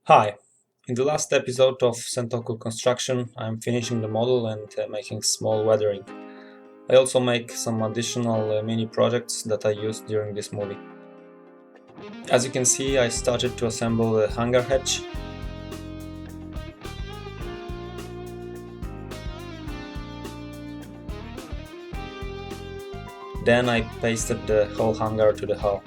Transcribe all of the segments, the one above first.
Hi! In the last episode of Sen Toku construction, I'm finishing the model and making small weathering. I also make some additional mini projects that I used during this movie. As you can see, I started to assemble the hangar hatch. Then I pasted the whole hangar to the hull.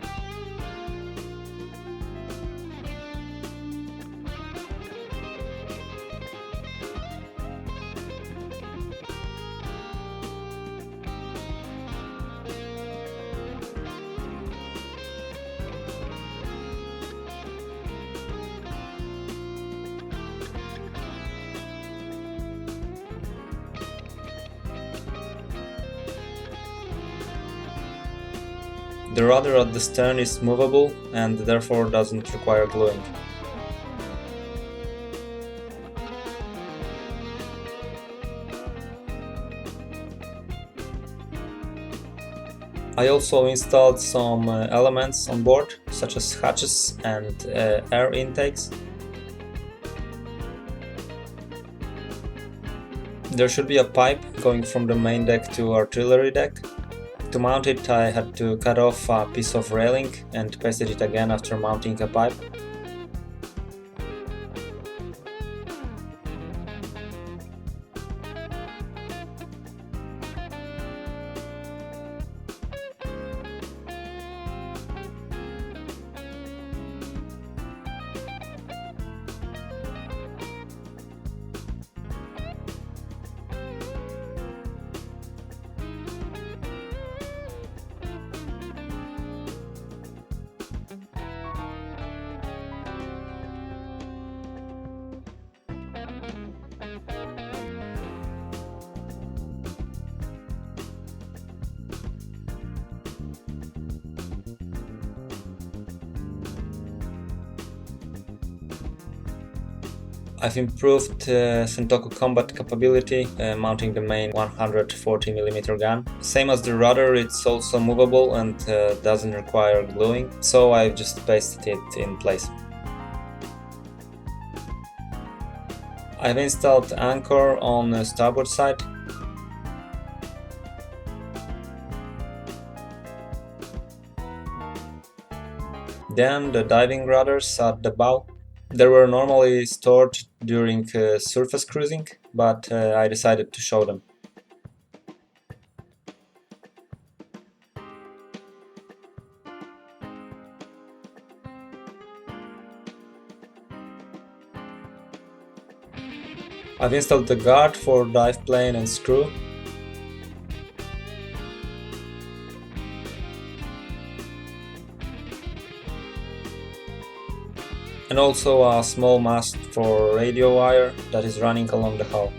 The rudder at the stern is movable and therefore doesn't require gluing. I also installed some elements on board, such as hatches and air intakes. There should be a pipe going from the main deck to artillery deck. To mount it, I had to cut off a piece of railing and pasted it again after mounting a pipe. I've improved Sen Toku combat capability, mounting the main 140mm gun. Same as the rudder, it's also movable and doesn't require gluing, so I've just pasted it in place. I've installed anchor on the starboard side. Then the diving rudders at the bow. They were normally stored during surface cruising, but I decided to show them. I've installed the guard for dive plane and screw. And also a small mast for radio wire that is running along the hull.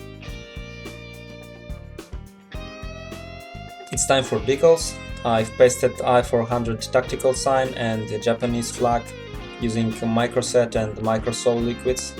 It's time for decals. I've pasted I-400 tactical sign and the Japanese flag using microset and microsol liquids.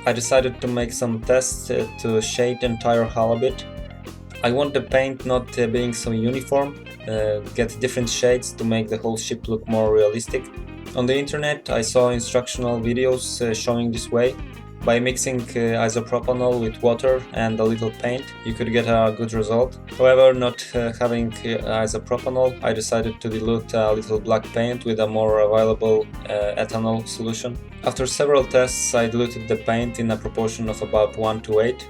I decided to make some tests to shade the entire hull a bit. I want the paint not being so uniform, get different shades to make the whole ship look more realistic. On the internet I saw instructional videos showing this way. By mixing isopropanol with water and a little paint, you could get a good result. However, not having isopropanol, I decided to dilute a little black paint with a more available ethanol solution. After several tests, I diluted the paint in a proportion of about 1:8.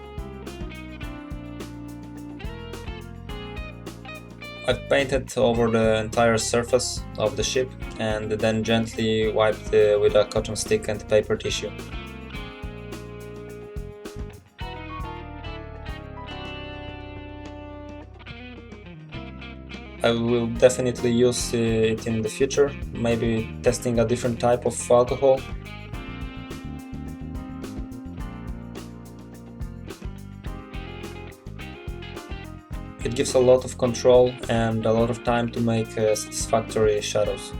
I've painted over the entire surface of the ship and then gently wiped with a cotton stick and paper tissue. I will definitely use it in the future, maybe testing a different type of alcohol. gives a lot of control and a lot of time to make satisfactory shadows.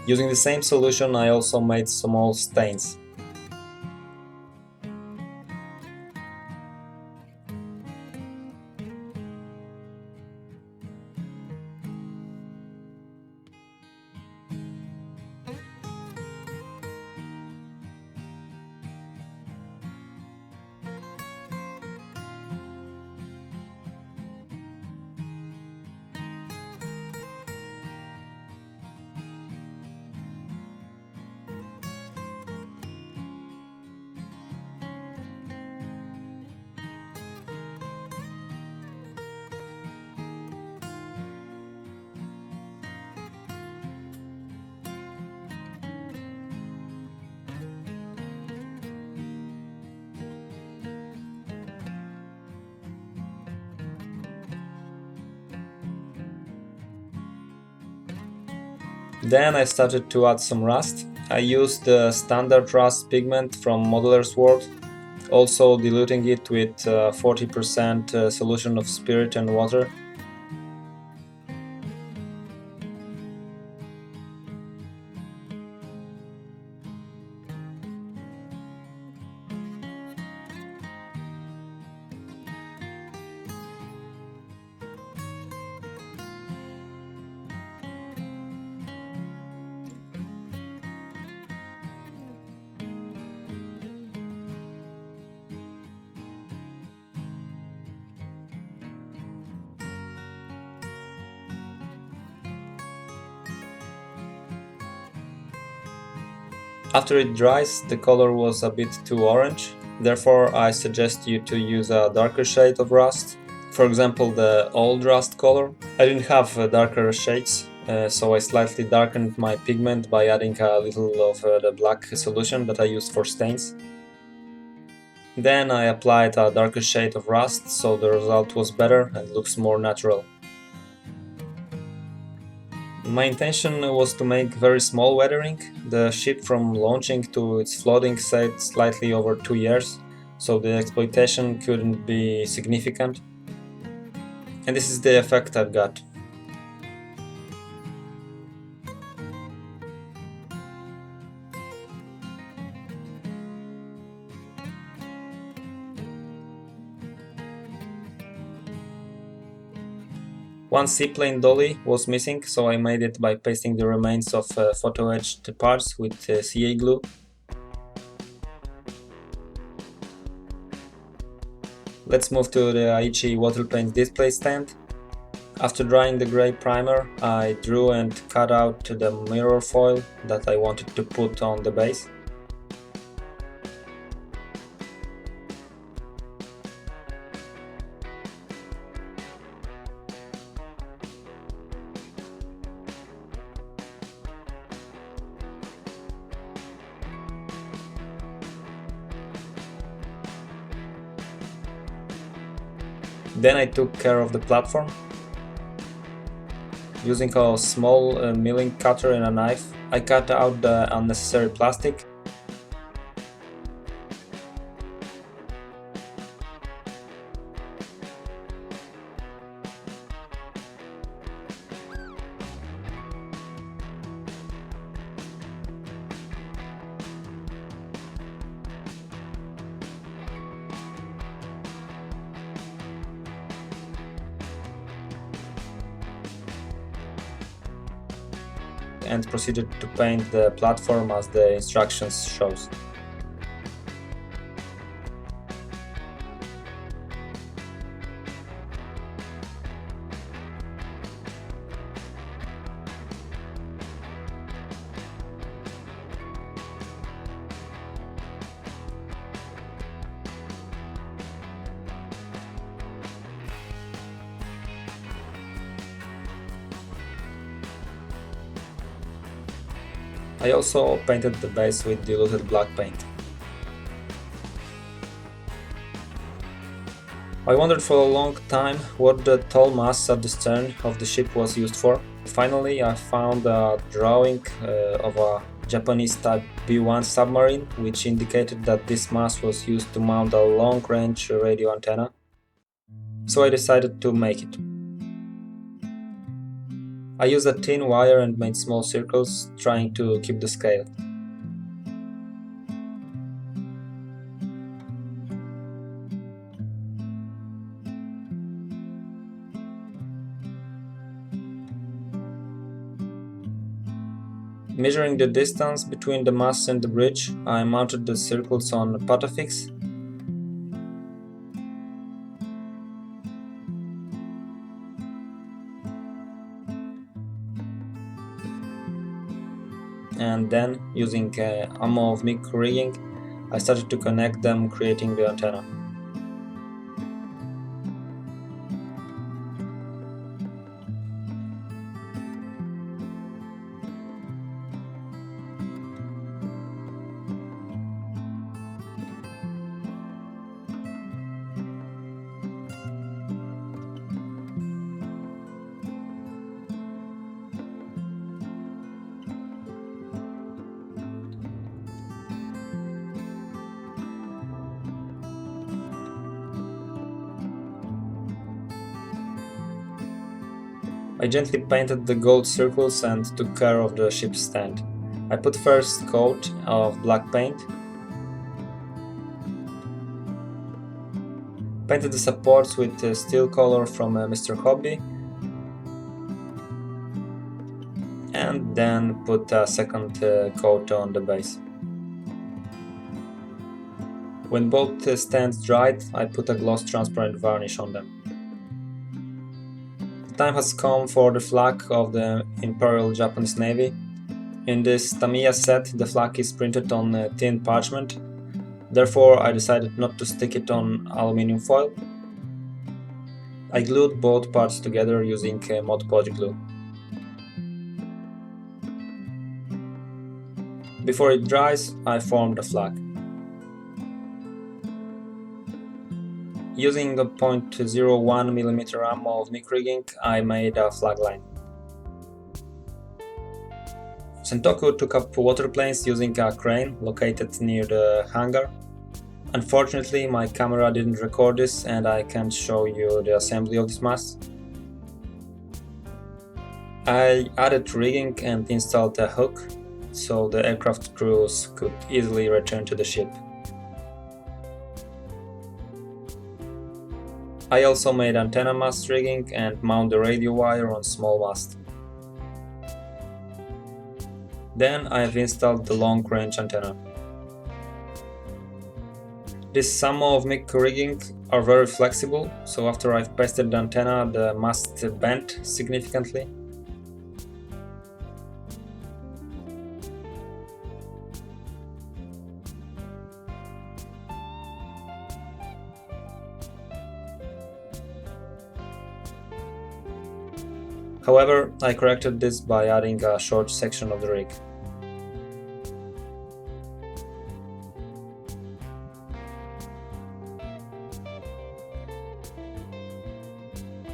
Using the same solution, I also made small stains. Then I started to add some rust. I used the standard rust pigment from Modeler's World, also diluting it with 40% solution of spirit and water. After it dries, the color was a bit too orange, therefore I suggest you to use a darker shade of rust, for example the old rust color. I didn't have darker shades, so I slightly darkened my pigment by adding a little of the black solution that I used for stains. Then I applied a darker shade of rust, so the result was better and looks more natural. My intention was to make very small weathering. The ship from launching to its floating stayed slightly over 2 years, so the exploitation couldn't be significant. And this is the effect I've got. One seaplane dolly was missing, so I made it by pasting the remains of photo-etched parts with CA glue. Let's move to the Aichi water paint display stand. After drying the grey primer, I drew and cut out the mirror foil that I wanted to put on the base. Then I took care of the platform. Using a small milling cutter and a knife, I cut out the unnecessary plastic. and proceeded to paint the platform as the instructions shows. I also painted the base with diluted black paint. I wondered for a long time what the tall mast at the stern of the ship was used for. Finally, I found a drawing of a Japanese Type B1 submarine, which indicated that this mast was used to mount a long-range radio antenna. So I decided to make it. I used a thin wire and made small circles, trying to keep the scale. Measuring the distance between the mast and the bridge, I mounted the circles on Patafix. And then, using ammo of MIG rigging, I started to connect them, creating the antenna. I gently painted the gold circles and took care of the ship's stand. I put first coat of black paint, painted the supports with steel color from Mr. Hobby, and then put a second coat on the base. When both stands dried, I put a gloss transparent varnish on them. The time has come for the flag of the Imperial Japanese Navy. In this Tamiya set, the flag is printed on thin parchment. Therefore, I decided not to stick it on aluminum foil. I glued both parts together using Mod Podge glue. Before it dries, I formed the flag. Using a 0.01mm ammo of MIG rigging, I made a flag line. Sen Toku took up water planes using a crane located near the hangar. Unfortunately, my camera didn't record this and I can't show you the assembly of this mast. I added rigging and installed a hook, so the aircraft crews could easily return to the ship. I also made antenna mast rigging and mount the radio wire on small mast. Then I've installed the long-range antenna. This ammo of MIG rigging are very flexible, so after I've pasted the antenna, the mast bent significantly. However, I corrected this by adding a short section of the rig.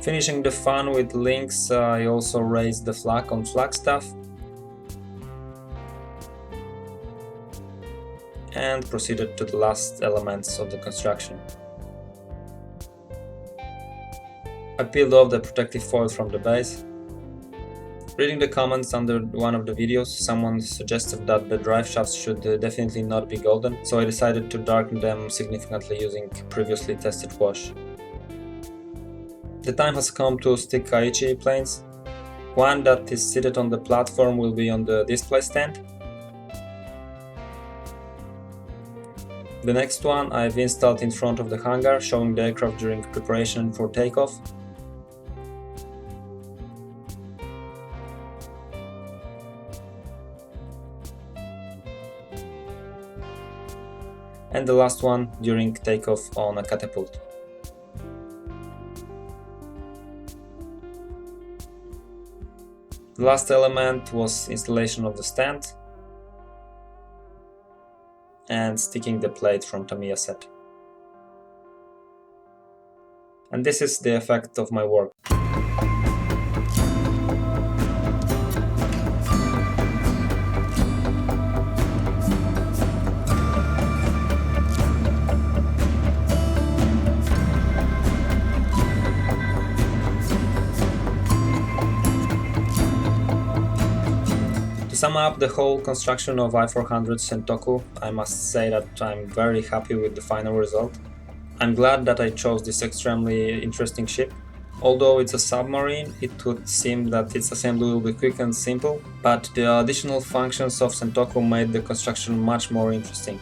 Finishing the fan with links, I also raised the flag on Flagstaff and proceeded to the last elements of the construction. I peeled off the protective foil from the base. Reading the comments under one of the videos, someone suggested that the drive shafts should definitely not be golden, so I decided to darken them significantly using previously tested wash. The time has come to stick Aichi planes. One that is seated on the platform will be on the display stand. The next one I've installed in front of the hangar, showing the aircraft during preparation for takeoff. And the last one during takeoff on a catapult. The last element was installation of the stand and sticking the plate from Tamiya set. And this is the effect of my work. To sum up the whole construction of I-400 Sen-Toku, I must say that I'm very happy with the final result. I'm glad that I chose this extremely interesting ship. Although it's a submarine, it would seem that its assembly will be quick and simple, but the additional functions of Sen-Toku made the construction much more interesting.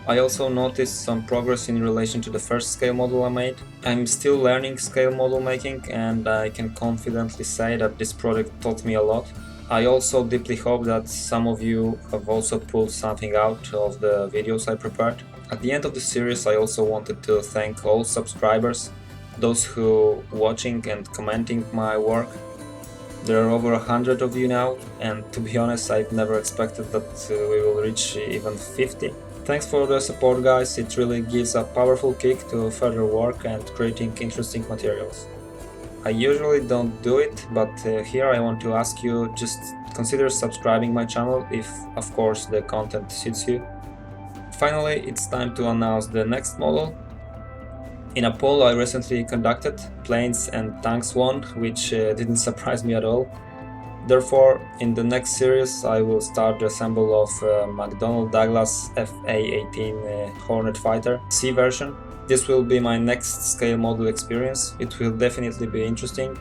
I also noticed some progress in relation to the first scale model I made. I'm still learning scale model making, and I can confidently say that this project taught me a lot. I also deeply hope that some of you have also pulled something out of the videos I prepared. At the end of the series, I also wanted to thank all subscribers, those who watching and commenting my work. There are over 100 of you now, and to be honest, I've never expected that we will reach even 50. Thanks for the support, guys. It really gives a powerful kick to further work and creating interesting materials. I usually don't do it, but here I want to ask you, just consider subscribing my channel if, of course, the content suits you. Finally, it's time to announce the next model. In a poll I recently conducted, planes and tanks won, which didn't surprise me at all. Therefore, in the next series I will start the assemble of McDonnell Douglas FA-18 Hornet Fighter C version. This will be my next scale model experience. It will definitely be interesting.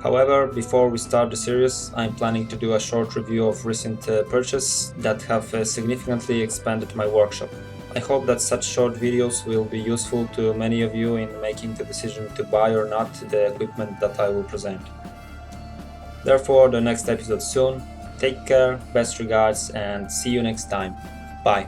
However, before we start the series, I'm planning to do a short review of recent purchases that have significantly expanded my workshop. I hope that such short videos will be useful to many of you in making the decision to buy or not the equipment that I will present. Therefore, the next episode soon. Take care, best regards, and see you next time. Bye.